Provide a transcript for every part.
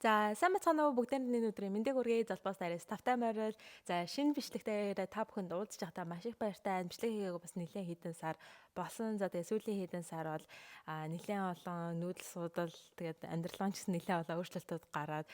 За сайн бацгаана уу бүгдээрний өдрийн мэндийг хүргэе залбаас дээрээс тавтай морил. За шинэ бичлэгтээ та бүхэнд уулзж байхдаа маш их баяртай. Бичлэг хийгээг бас нэлээд хэдэн сар болсон. За тэгээ сүүлийн хэдэн сар бол нэлээд олон нүүдэл судал тэгээд амьдралын ч гэсэн нэлээд олон өөрчлөлтүүд гараад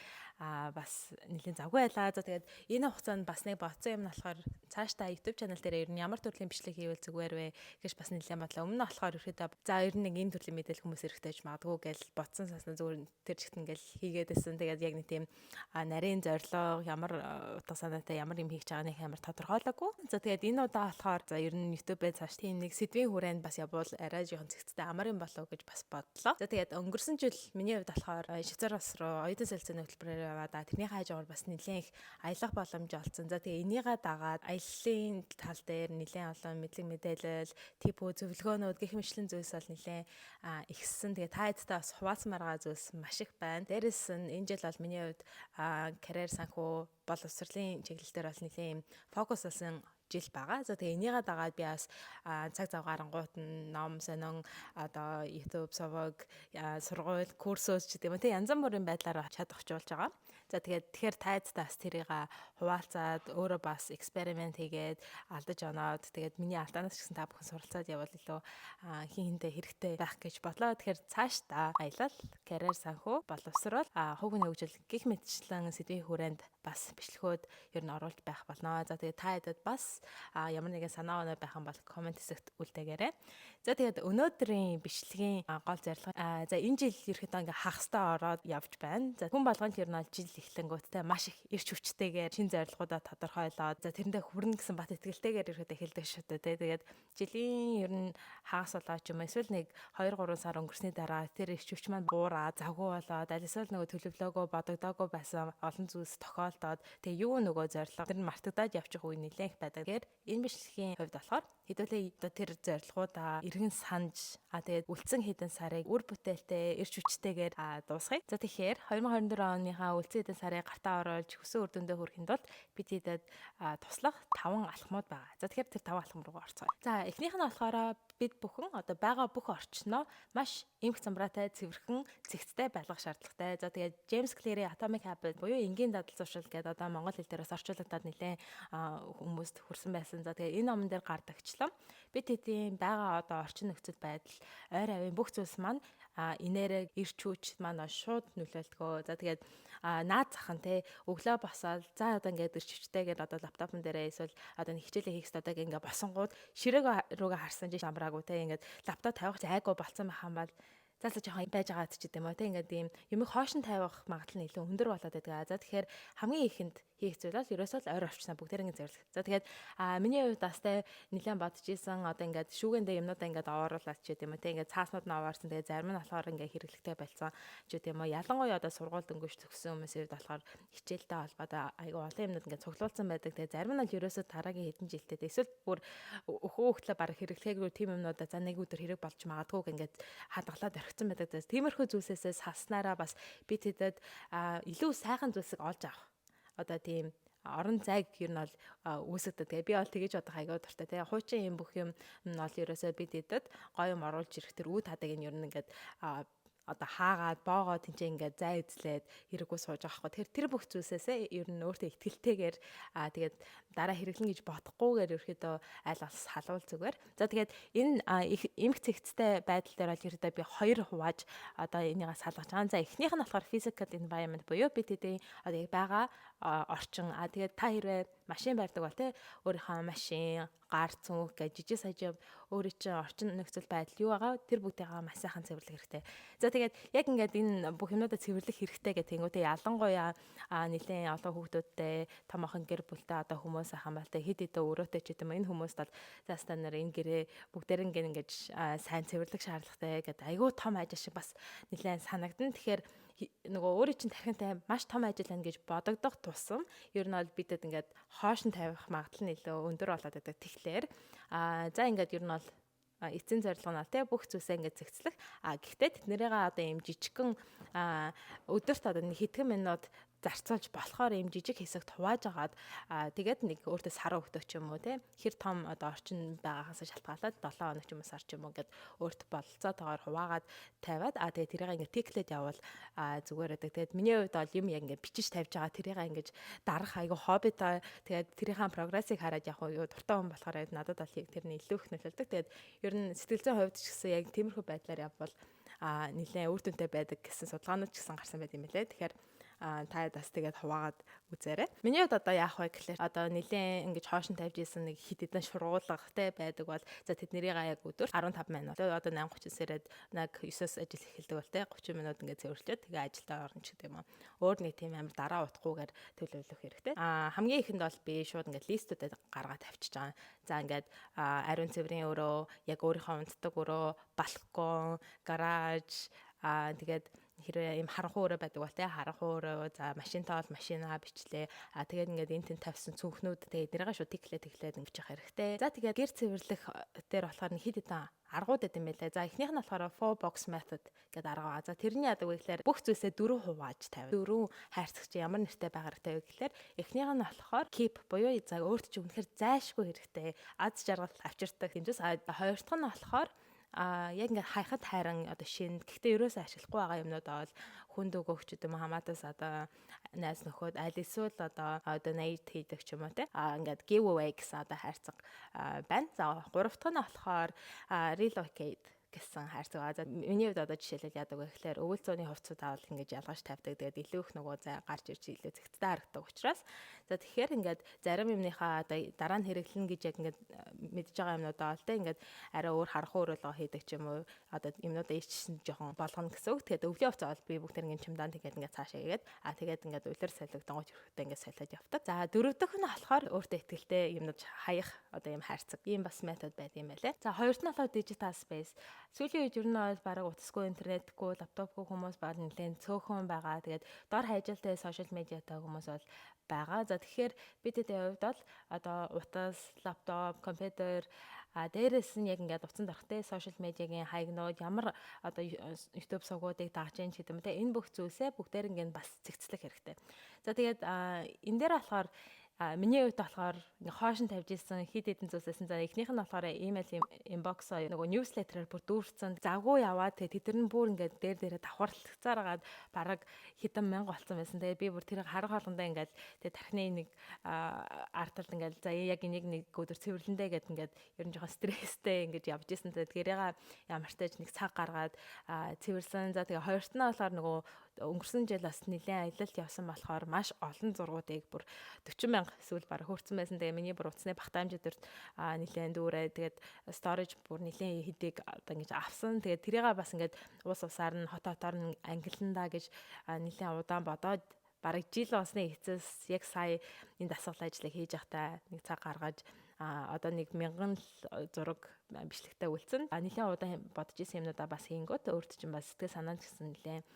бас нэлээд завгүй байлаа. За тэгээд энэ хугацаанд бас нэг бодсон юм нь болохоор цаашдаа YouTube channel дээр ер нь ямар төрлийн бичлэг хийвэл зүгээр вэ гэж бас нэлээд бодлоо. Өмнө нь болохоор ерөөдөө за ер нь нэг энэ төрлийн мэдээлэл хүмүүс эргэжтэй магадгүй гэж бодсон сасна зүгээр тэр чигт ингээл хийгээд байсан. Тэгээд яг нэг тийм нарийн зорилго ямар утга санаатай ямар юм хийж байгааг нэг амар тодорхойлоогүй. За тэгээд энэ удаа болохоор за ер нь YouTube-ээр цааш тийм нэг сэдвийн хүрээнд бас явбал арай жоохон зэгцтэй амар юм болов гэж бас бодлоо. За тэгээд өнгөрсөн жил миний хувьд болохоор Швейцараас руу оюутан солилцооны хөтөлбөрөөр яваад тэрний хажуугаар бас нэлээд их аялах боломж олцсон. За тэгээд энийгээ дагаад аяллаа тал дээр нэлээд олон мэдлэг мэдээлэл, типо зөвлөгөөнүүд гэх мэтлэн зүйлс бол нэлээд ихссэн. Тэгээд та хэдтэй бас хуваалцмаар байгаа зүйлс маш их байна. Дээрээс нь энэ жил бол миний хувьд карьер санхүү боловсролын чиглэлээр бол нэлээд юм фокус болсон жил байгаа. За тэгээ энийгээ дагаад би бас цаг зав гарангуут ном сонин одоо YouTube суваг сургууль курсөөс ч гэдэг юм те янз бүрийн байдлаар чадахжуулж байгаа. За тэгэхээр тайцтаас тэрийг хуваалцаад өөрөө бас эксперимент хийгээд алдаж оноод тэгээд миний алдаанаас ч гэсэн та бүхэн суралцаад явбал илүү хин хинтэй хэрэгтэй байх гэж бодлоо. Тэгэхээр цаашдаа аялал, карьер санхүү, боловсрол, хувийн хөгжил гих мэтчлэн сэдвийн хүрээнд бас бичлэгүүд ер нь оруулж байх болно. За тэгээд та хэдэд бас ямар нэгэн санаа оноо байх юм бол комент хэсэгт үлдээгээрэй. За тэгээд өнөөдрийн бичлэгийн гол зорилго за энэ жил ерөөхдөө ингээ хагастай ороод явж байна. За хүн болгонд ер нь жил эхлэнгүүттэй маш их эрч хүчтэйгээр шин зорилгоудаа тодорхойлоод за тэрэндээ хүрнэ гэсэн бат итгэлтэйгээр ерөөхдөө эхэлдэг шүү дээ. Тэгээд жилийн ер нь хагас болоод ч юм эсвэл нэг 2 3 сар өнгөрсний дараа тэр эрч хүч маань буураа завгүй болоод аль эсвэл нөгөө төлөвлөгөө бодогдоогүй байсан олон зүйлс тохиолдоод тэгээ юу нөгөө зорилго тэр нь мартагдаад явчих үе нэлээд их байдаг. Тэгэхээр энэ бичлэгийн хувьд болохоор хэдүүлээ одоо тэр зорилгоудаа эргэн санаж тэгээд үлдсэн хэдэн сарыг үр бүтээлтэй эрч хүчтэйгээр дуусгая. За тэгэхээр 2024 оныхаа үлдсэн хэдэн сарыг гартаа оруулж хүссэн үр дүндээ хүрэхэд бол бид хэдэд туслах 5 алхмууд байгаа. За тэгэхээр тэр 5 алхам руу орцгоё. За эхнийх нь болохоор бид бүхэн одоо байгаа бүх орчноо маш эмх замбраатай, цэвэрхэн, цэгцтэй байлгах шаардлагатай. За тэгээд James Clear-ийн Atomic Habits буюу энгийн дадал зуршил гэдэг одоо монгол хэл дээр бас орчуулагдаад нэлээд хүмүүст хүрсэн байсан. За тэгээд энэ номон дээр гардагчлаа. Бид хэдийн байгаа одоо орчин нөхцөл байдал, ойр авийн бүх зүйлс маань инээрээ эрч хүч маань шууд нөлөөлдгөө. За тэгээд наад зах нь те өглөө босоод за одоо ингээд эрч хүчтэйгээр одоо лаптопн дээрээ эсвэл одоо нэг хичээлээ хийх гэдэг ингээд босонгууд ширээг рүүгээ харсан чинь шамраагүй те ингээд лаптоп тавих айгу болцсон байх юм бол заалаа жоохон байж байгаа ч гэдэм үү те ингээд ийм юм хоош нь тавих магадлал нь илүү өндөр болоод байдаг. За тэгэхээр хамгийн ихэнд хийх зүйл бол ерөөсөө л ойр орчноо бүгдээрээ зөвлөх. За тэгээд миний хувьд бас те нэлээд бодож исэн одоо ингээд шүүгэндээ юмнуудаа ингээд овооруулаад ч гэдэм үү те ингээд цааснууд нь овоорсон. Тэгээд зарим нь болохоор ингээд хэрэглэхтэй болсон ч гэдэм үү. Ялангуяа одоо сургууль дөнгөж төгссөн хүмүүсийн хувьд болохоор хичээлтэй холбоотой айгүй олон юмнууд ингээд цуглуулсан байдаг. Тэгээд зарим нь л ерөөсөө дараагийн хэдэн жилдээ эсвэл бүр өөхөө баг хэрэглэхээгүй тийм юмнуудаа за нэг өдөр хэрэг болж магадгүй ингээд хадгалаад орхисон байдаг. Тиймэрхүү зүйлсээс хаснараа бас бид хэдэд илүү сайхан зүйлсийг олж авах одоо тийм орон зайг ер нь бол үүсгдэг. Тэгээ би бол тэгэж бодох айгаа дуртай. Тэгээ хуучин юм бүх юм нь бол ерөөсөө бид эдэд гоё юм оруулж ирэх тэр үе тадаг нь ер нь ингээд одоо хаагаад боогоо тэнцээ ингээд зай эзлээд хэрэггүй сууж байгаа хгүй. Тэр бүх зүйлсээс ер нь өөртөө ихтгэлтэйгээр тэгээд дараа хэрэглэн гэж бодохгүйгээр ерөөхдөө аль бас халуул зүгээр. За тэгээд энэ эмх цэгцтэй байдал дээр бол ерөөдөө би 2 хувааж одоо энийгээ салгаж байгаа. За эхнийх нь болохоор physical environment буюу бид хэдийн одоо яг байгаа орчин тэгээд та хэрвээ машин барьдаг бол те өөрийнхөө машин гар цүнх гэж жижиг сажиг өөрийн чинь орчин нөхцөл байдал юу байгаа тэр бүгдээ маш сайхан цэвэрлэх хэрэгтэй. За тэгээд яг ингээд энэ бүх юмудаа цэвэрлэх хэрэгтэй гэх тэнгуүтэй ялангуяа нэлээд олон хүүхдүүдтэй томоохон гэр бүлтэй одоо хүмүүс ахын балтай хэд хэдэн өрөөтэй ч гэдэм энэ хүмүүст бол заастаа нэр энэ гэрээ бүгдээр ингээд сайн цэвэрлэх шаардлагатай гэдэг айгүй том ажил шиг бас нэлээд санагдана. Тэгэхээр нөгөө өөрийн чинь тархинтай маш том ажил байна гэж бодогдох тусам ер нь бол бидэд ингээд хоош нь тавих магадлал нь илүү өндөр болоод байдаг. Тэгэхээр за ингээд ер нь бол эцсийн зорилго нь те бүх зүйлсээ ингээд зэгцлэх. Гэхдээ тэднэрийгээ одоо ийм жижигхэн өдөрт одоо нэг хэдхэн минут зарцуулж болохоор ийм жижиг хэсэгт хувааж агаад тэгээд нэг өөртөө сар өгдөг ч юм уу те хэр том одоо орчин байгаагаас шалтгаалаад 7 хоног ч юм уу сар ч юм уу гэд өөрт бололцоотойгоор хуваагаад тавиад тэгээд тэрийг ингээд тиклээд явбал зүгээр байдаг. Тэгээд миний хувьд бол юм яг ингээд бичиж тавьж байгаа тэрийг ингээд дарах айгу хоббитой. Тэгээд тэрийнхээ прогрессыг хараад яг юу дуртай хүн болохоор надад бол тэрний илүү их нөлөөлдөг. Тэгээд ер нь сэтгэл зүйн хувьд ч гэсэн яг тиймэрхүү байдлаар явбал нэлээд үр дүнтэй байдаг гэсэн судалгаанууд ч гэсэн гарсан байт юм лээ. Тэгэхээр та бас тэгээд хуваагаад үзээрэй. Миний хувьд одоо яах вэ гэхлээр одоо нэлээд ингэж хоошин тавьж исэн нэг хит хитэн шургуулгатай байдаг бол за тэднэрийг яг өдөрт 15 минут одоо 8:30-с ирээд нэг 9-оос ажил эхэлдэг бол те 30 минут ингээд цэвэрлээд тэгээ ажилдаа орно ч гэдэг юм уу. Өөр нэг тийм амар дараа утгагүйгээр төлөвлөх хэрэгтэй. Хамгийн ихэнд бол би шууд ингээд листүүдэд гаргаад тавьчихж байгаа. За ингээд ариун цэврийн өрөө, яг өөрийнхөө унтдаг өрөө, балкон, гараж тэгээд хэрвээ ийм харанхуй өрөө байдаг бол те харанхуй өрөө за машинтай бол машинаа бичлээ. Тэгээд ингээд энэ тэн тавьсан цүнхнүүд тэгээд эднийгээ шууд тэглээд ингэж явах хэрэгтэй. За тэгээд гэр цэвэрлэх дээр болохоор нэг хэд хэдэн аргууд байт юм байлаа. За эхнийх нь болохоор 4 box method гэдэг арга байгаа. За тэрний яадаг вэ гэхээр бүх зүйлсээ 4 хувааж тавь. 4 хайрцагч ямар нэртэй байгаа хэрэгтэй вэ гэхээр эхнийх нь болохоор keep буюу за өөрт чи үнэхээр зайшгүй хэрэгтэй. Аз жаргал авчирдаг. Тэмцээс хоёр дахь нь болохоор яг ингээд хайхад хайран одоо шинэ гэхдээ ерөөсөө ашиглахгүй байгаа юмнууд бол хүнд өгөгч юм хамаатаас одоо найз нөхөд аль эсвэл одоо donate хийдэг ч юм уу те ингээд give away гэсэн одоо хайрцаг байна. За гурав дахь нь болохоор relocate гэсэн хайрцаг байгаа. За миний хувьд одоо жишээлбэл яадаг вэ гэхээр өвөл зөөний хувцсуудаа бол ингэж ялгаж тавьдаг. Тэгээд илүү их нөгөө зай гарч ирж илүү зэгцтэй харагддаг учраас за тэгэхээр ингээд зарим юмныхаа одоо дараа нь хэрэглэнэ гэж яг ингээд мэдж байгаа юмнуудаа бол тэ ингээд арай өөр харах өөрөлгөө хийдэг ч юм уу одоо юмнуудаа ичсэн жоохон болгоно гэсэн үг. Тэгээд өвлийн хувцас бол би бүгд ингээд чемодан тэгээд ингээд цаашаа игээд тэгээд ингээд улир солигдонгоч өрхтөө ингээд солиод явдаг. За дөрөв дэх нь болохоор өөртөө ихтэй юмнууд хаях одоо юм хайрцаг. Ийм бас метод байдаг юм байлээ. За хоёрт нь болохоор digital space. Сүүлийн үед ер нь бол бараг утасгүй интернетгүй лаптопгүй хүмүүс баг нэлээд цөөхөн байгаа. Тэгээд дор хайжилтай сошиал медиатай хүмүүс бол байгаа. За тэгэхээр бидний хувьд бол одоо утас, лаптоп, компьютер дээрээс нь яг ингээд утсан дорхтой сошиал медиагийн хаягнууд ямар одоо YouTube сувгуудыг дааж ийн ч гэдэг юм те энэ бүх зүйлсээ бүгдээр ингээд бас цэгцлэх хэрэгтэй. За тэгээд энэ дээр болохоор миний хувьд болохоор хоошин тавьж ирсэн хид хідэн зүйлссэн. За эхнийх нь болохоор email inbox нөгөө newsletter-аар бүр дүүрсэн. Завгүй яваад тэгээд тэд нар бүр ингээд дээрээ давхарлагдцаар хагаад бараг хэдэн мянга болсон байсан. Тэгээд би бүр тэрийг харах хоолндоо ингээд тэгээд тархины нэг арталд ингээд за яг энийг нэг өдөр цэвэрлэндээ гэд ингээд ер нь жоохон стресстэй ингээд явж исэн. Тэгээд тэрийг ямартай нэг цаг гаргаад цэвэрлсэн. За тэгээд хоёрт нь болохоор нөгөө өнгөрсөн жил бас нэлээд аялалд явсан болохоор маш олон зургуудыг бүр 40 мянга эсвэл бараг хөрцөн байсан. Тэгээ миний бүр утасны багтаамжид нэлээд дүүрээ. Тэгээд storage бүр нэлээд хэдийг одоо ингэж авсан. Тэгээд тэрийг бас ингээд уус усаар нь хотоор нь ангилландаа гэж нэлээд удаан бодоод бараг жил болсны эцэс яг сая энэ дасгал ажлыг хийж байхдаа нэг цаг гаргаж одоо 1000 зураг бичлэгтээ үлдсэн. Нэлээд удаан бодож исэн юмнуудаа бас хийнгүүт өөрт чинь бас сэтгэл санаа ч гэсэн нэлээд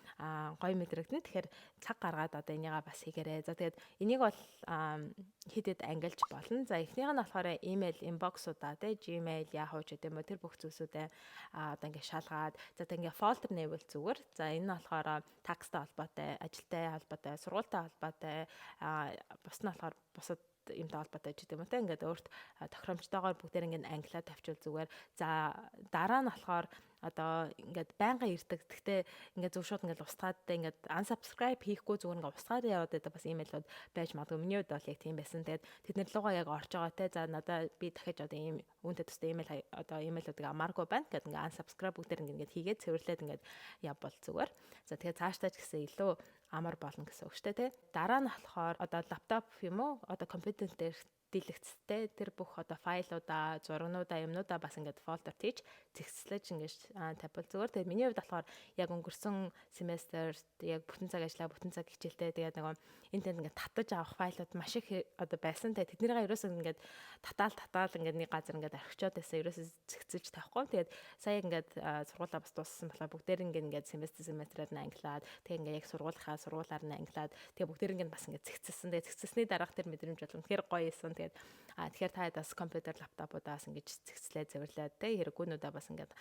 гоё мэдрэгдэн. Тэгэхээр цаг гаргаад одоо энийгээ бас хийгээрэй. За тэгээд энийг бол хидэд ангилж болно. За эхнийх нь болохоор email inbox-уудаа те Gmail, Yahoo ч гэдэг юм уу тэр бүх зүйлсүүдээ одоо ингээд шалгаад за тэгээд ингээд folder нэвэл зүгээр. За энэ нь болохоор такстай холбоотой, ажилтай холбоотой, сургуультай холбоотой, бус нь болохоор бусад юмтай холбоотой ч гэдэм үү те ингээд өөрт тохиромжтойгоор бүгдээр ингээд англиад тавьчвал зүгээр. За дараа нь болохоор одоо ингээд байнга ирдэг. Гэхдээ ингээд зөв шууд ингээд устгаадтай ингээд unsubscribe хийхгүй зүгээр ингээд устгаад яваад байдаг бас имэйлүүд байж магадгүй. Миний хувьд бол яг тийм байсан. Тэгээд тэдний руугаа яг орж байгаа те. За надаа би дахиж одоо ийм үүнтэй төстэй имэйл одоо имэйлүүдийг амааргүй байна гэдэг ингээд unsubscribe бүгдээр ингээд хийгээд цэвэрлээд ингээд явбал зүгээр. За тэгээд цаашдаа ч гэсэн илүү амар болно гэсэн үг шүү дээ тий. Дараа нь болохоор одоо лаптоп юм уу одоо компьютер дээр дэлгэцтэй тэр бүх одоо файлуудаа, зургнуудаа, юмнуудаа бас ингээд фолдер хийж зэгцлэж ингээд тавьбал зүгээр. Тэгээд миний хувьд болохоор яг өнгөрсөн семестрт яг бүтэн цаг ажиллаа, бүтэн цаг хичээлтэй тэгээд нөгөө энэ тэнд ингээд татаж авах файлууд маш их одоо байсан. Тэгээд тэднийгээ ерөөсөө ингээд татаал ингээд нэг газар ингээд орхичоод байсан. Ерөөсөө зэгцэж тавихгүй. Тэгээд сая ингээд сургуулаа бас дууссан болохоор бүгдээр ингээд семестрээр нь англиад тэгээд ингээд яг сургуулаар нь англиад тэгээд бүгдээр ингээд бас ингээд зэгцсэн. Тэгээд зэгцсэний дараах тэр мэдрэмж бол үнэхээр гоё байсан. Тэгэхээр та бас компьютер, лаптопудаас ингэж зэгцлээ, зэвэрлээд тэ хэрэггүйнүүдээ бас ингээд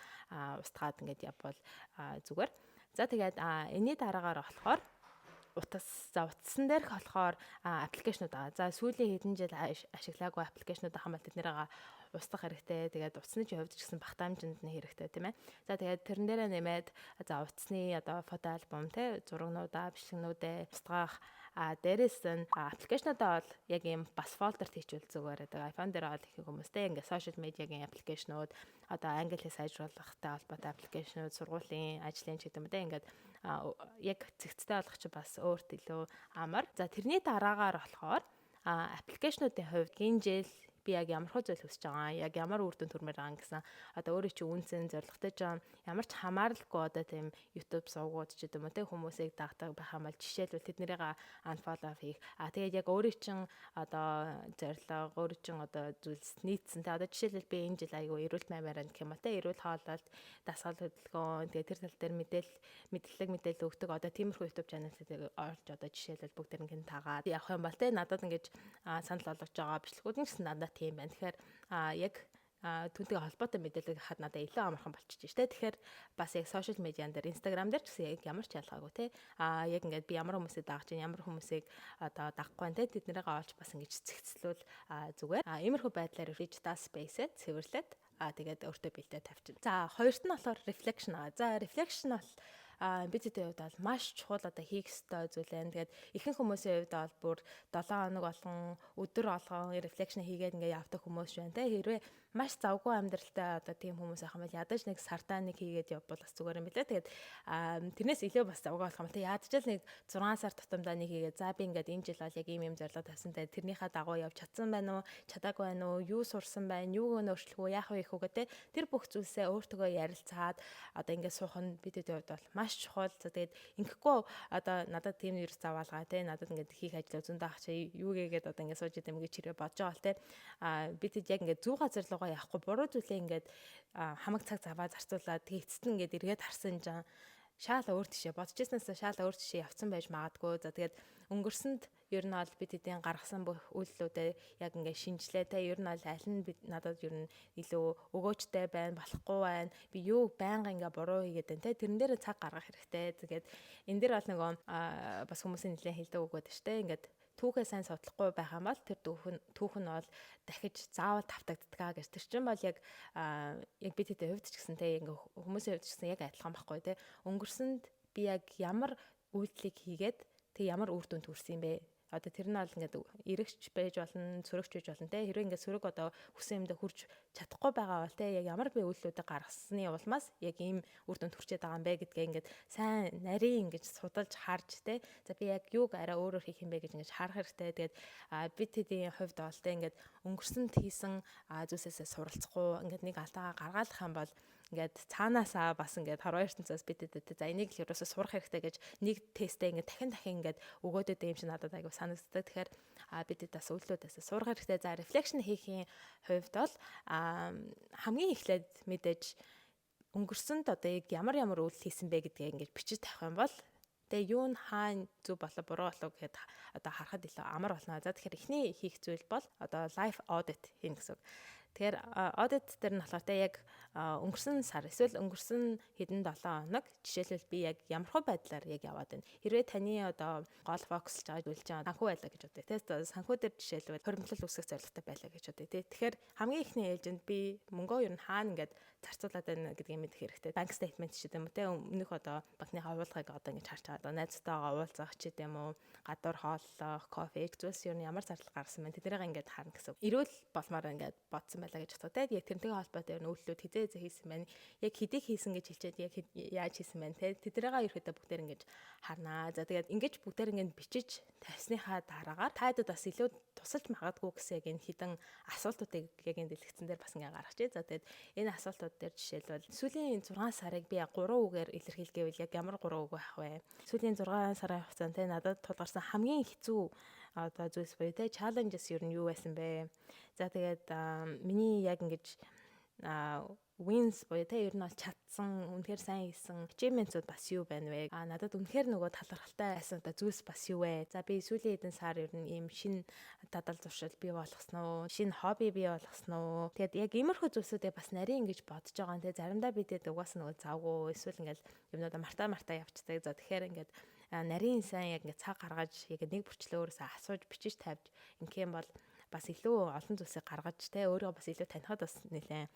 устгаад ингээд явбал зүгээр. За тэгээд энэний дараагаар болохоор утсан дээрх болохоор аппликейшнууд байгаа. За сүүлийн хэдэн жил ашиглаагүй аппликейшнууд байгаа бол тэднэрээ устгах хэрэгтэй. Тэгээд утасны хувьд ч гэсэн багтаамжинд нь хэрэгтэй тийм ээ. За тэгээд тэрэн дээрээ нэмээд за утасны одоо фото альбом те зурагнуудаа, бичлэгнүүдээ устгах дээрээс нь аппликейшнуудаа бол яг юм бас фолдерт хийчихвэл зүгээр байдаг. iPhone дээр бол их хүмүүстэй ингээд сошиал медиагийн аппликейшнууд одоо англи хэл сайжруулахтай холбоотой аппликейшнууд, сургуулийн ажлын ч гэдэг юм те ингээд яг цэгцтэй болох чи бас өөрт илүү амар. За тэрний дараагаар болохоор аппликейшнуудын хувьд энэ жил би яг ямар хөө зүйл хүсэж байгаа, яг ямар үр дүн төрмөр байгаа гэсэн одоо өөрөө чи үнцэн зоригтой ч ямар ч хамааралгүй одоо тийм YouTube сувгууд ч гэдэг юм уу те хүмүүсийг дагдаг байх юм бол жишээлбэл тэднэрийг unfollow хийх. Тэгээд яг өөрөө чин одоо зорилго, өөрөө чин одоо зүйлс нийцсэн те одоо жишээлбэл би энэ жил айгүй эрүүл маймаар гэх юм уу те эрүүл хооллолт, дасгал хөдөлгөөн тэгээд тэр тал дээр мэдээлэл өгдөг одоо тиймэрхүү YouTube channel-ыг орж одоо жишээлбэл бүгдэрнг тагаад явах юм бол те надад ингэж санал болгож байгаа бичлэгүүд нь гэсэн надад тийм байна. Тэгэхээр яг түүнтэй холбоотой мэдээлэл хад надад илүү амархан болчихж штэ. Тэгэхээр бас яг сошиал медиан дээр Instagram дээр ч гэсэн яг ямар ч ялгаагүй те. Яг ингээд би ямар хүмүүсийг дагаж чинь ямар хүмүүсийг одоо дагахгүй те тэднэрээ олж бас ингэж цэгцлүүл зүгээр. Иймэрхүү байдлаар digital space-ээ цэвэрлээд тэгээд өөртөө бэлдээ тавьчихна. За хоёрт нь болохоор reflection. За reflection бол бидний хувьд бол маш чухал одоо хийх ёстой зүйл байна. Тэгээд ихэнх хүмүүсийн хувьд бол бүр 7 хоног болгон өдөр болгон reflection хийгээд ингээд явдаг хүмүүс байна те. Хэрвээ маш завгүй амьдралтай одоо тийм хүмүүс ахын бол ядаж нэг сартаа нэг хийгээд явбал бас зүгээр юм билээ. Тэгээд тэрнээс илүү бас завгүй болох юм те. Ядаж л нэг 6 сар тутамдаа нэг хийгээд за би ингээд энэ жил бол яг ийм зорилго тавьсан те. Тэрнийхээ дагуу явж чадсан байна уу? Чадаагүй байна уу? Юу сурсан байна? Юуг нөөцлөх үү? Яах вэ их үгээ те. Тэр бүх зүйлсээ өөртөө ярилцаад одоо ингээд суух нь бидний хувьд бол маш чухал. Тэгээд ингэхгүй одоо надад тийм юу заавалгаа те. Надад ингээд хийх ажил зөндөө ах чи юу гээгээд одоо ингээд сууж идэм гэж чирээ бодож байгаа бол те. Бид яг ингээд зүг газар руугаа явахгүй буруу зүйлээ ингээд хамаг цаг заваа зарцуулаад тэгээ эцэст нь ингээд эргээд харсан жан шаал өөр тишээ бодчихснаас шаал өөр тишээ явцсан байж магадгүй. За тэгээд өнгөрсөнд ер нь бол бид эдийн гаргасан бүх үйлдэлүүдээ яг ингээд шинжлээ те. Ер нь бол аль нь надад ер нь илүү өгөөжтэй байна, болохгүй байна. Би юу байнга ингээд буруу хийгээд байна те. Тэрэн дээр цаг гаргах хэрэгтэй. Тэгээд энэ дээр бол нөгөө бас хүмүүсийн нэлээд хэлдэг үг байдаг шүү дээ. Ингээд түүхээ сайн судлахгүй байх юм бол тэр түүх нь бол дахиж заавал тавтагддаг гэж. Тэр чинь бол яг бидний хувьд ч гэсэн те ингээ хүмүүсийн хувьд ч гэсэн яг адилхан байхгүй те. Өнгөрсөнд би яг ямар үйлдэлийг хийгээд тэг ямар үр дүнд хүрсэн юм бэ? Одоо тэр нь бол ингээд эрэгч байж болно, сөрөгч байж болно те. Хэрвээ ингээд сөрөг одоо хүсэн юмдаа хүрч чадахгүй байгаа бол те яг ямар би үйлдэлүүдийг гаргасны улмаас яг ийм үр дүнд хүрчээд байгаа юм бэ гэдгээ ингээд сайн нарийн ингэж судалж харж те. За би яг юуг арай өөрөөр хийх юм бэ гэж ингэж харах хэрэгтэй. Тэгээд бид тэдийн хувьд бол те ингээд өнгөрсөнд хийсэн зүйлсээс суралцахгүй ингээд нэг алдаагаа гаргаалах юм бол ингээд цаанаасаа бас ингээд 12 ертөнцөөс бидэд за энийг л ерөөсө сурах хэрэгтэй гэж нэг тестээ ингээд дахин ингээд өгөөдөд юм шиг надад айгу санагддаг. Тэгэхээр бидэд бас үйлдэлүүдээс сурах хэрэгтэй. За reflection хийхийн хувьд бол хамгийн эхлээд мэдээж өнгөрсөнд одоо яг ямар үйлдэл хийсэн бэ гэдгээ ингээд бичиж тавих юм бол тэгээ юу нь хаана зөв болоо буруу болоо гэхэд одоо харахад илүү амар болно. За тэгэхээр эхний хийх зүйл бол одоо life audit хийн гэсэн. Тэгэхээр audit дээр нь болохоор яг өнгөрсөн сар эсвэл өнгөрсөн хэдэн 7 хоног жишээлбэл би яг ямархуу байдлаар яг яваад байна. Хэрвээ таны одоо гол фокуслж байгаа зүйлж байгаа санхүү байлаа гэж бодъё. Тэгээд санхүү дээр жишээлбэл хоригдлол үүсгэх зорилготой байлаа гэж бодъё. Тэгэхээр хамгийн ихний ээлжинд би мөнгөө ер нь хаана ингээд зарцуулаад байна гэдгийг мэдэх хэрэгтэй. Банк стейтмент ч гэдэм үү те өмнөх одоо банкны хавуулгыг одоо ингэж харж байгаа. Одоо найзтайгаа уулзах ч гэдэм үү гадуур хооллох, кофе зүйлс ер нь ямар зардал гаргасан байна. Тэднийг ингээд харна гэсэн. Эрүүл болмоор ингээд бодсон байлаа гэж боддог те. Яг тэрнтэй холбоотой ер нь үйлдэлүүд хизээ хийсэн байна. Яг хэдийг хийсэн гэж хэлчихэд яг яаж хийсэн байна те. Тэднийг ерөөдөө бүгдээр ингэж харнаа. За тэгээд ингэж бүгдээр ингээд бичиж тавьсныхаа дараагаар тайдад бас илүү тусалж магадгүй гэсэн яг энэ хідэн асуултуудыг яг энэ дэлгэцэн дээр бас ингээ гаргачих. За тэгээд энэ асуултууд дээр жишээлбэл сүүлийн 6 сарыг би 3 үгээр илэрхийлгээвэл яг ямар 3 үг байх вэ? Сүүлийн 6 сарын хугацаанд те надад тулгарсан хамгийн хэцүү одоо зүйлс буюу те challenges ер нь юу байсан бэ? За тэгээд миний яг ингэж wins буюу те ер нь бол чадсан үнэхээр сайн хийсэн achievements-ууд бас юу байна вэ? Надад үнэхээр нөгөө талархалтай байсан одоо зүйлс бас юу вэ? За би сүүлийн хэдэн сар ер нь ийм шинэ дадал зуршил бий болгосон уу? Шинэ хобби бий болгосон уу? Тэгээд яг иймэрхүү зүйлсүүдээ бас нарийн ингэж бодож байгаа юм те заримдаа бидэд угаасаа нөгөө завгүй эсвэл ингээл юмнуудаа мартаа явцдаг. За тэгэхээр ингээд нарийн сайн яг ингээд цаг гаргаж яг нэг бүрчлээ өөрөөсөө асууж бичиж тавьж ингэх юм бол бас илүү олон зүйлсийг гаргаж те өөрөө бас илүү танихад бас нэлээд